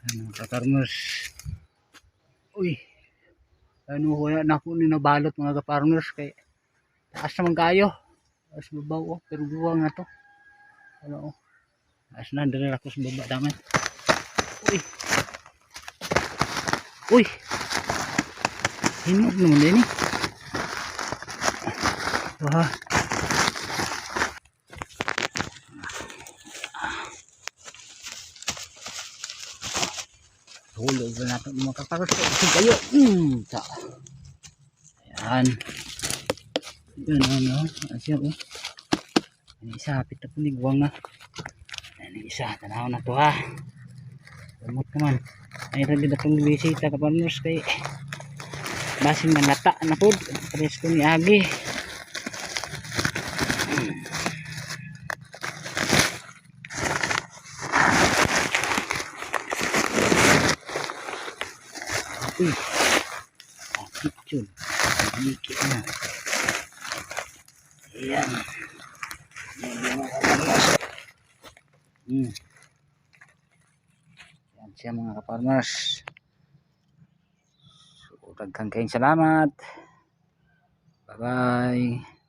Ano ka-farmers. Uy, ano kuya naku ni nabalot mga ka-farmers kay taas naman kayo. Taas babaw oh, pero buwang na to. Ano oh. Taas na dala ako sa baba daman. Uy. Uy. Hinog naman din eh. Wah. Hulog na natin mga ka-farmers. Kayo. Ta. Ayan. Yan ano. Asya oh. Ini isa hapit na punigwang na. Ini isa. Tanaw na to ha. Lumot naman. Ay rin din itong bisita ka-farmers kay basin manlata na po. Pares ko ni Agi. Uy. Akit yun. Ikit na. Ayan. Yan siya mga ka-farmers. So, daghang kayong salamat. Bye bye.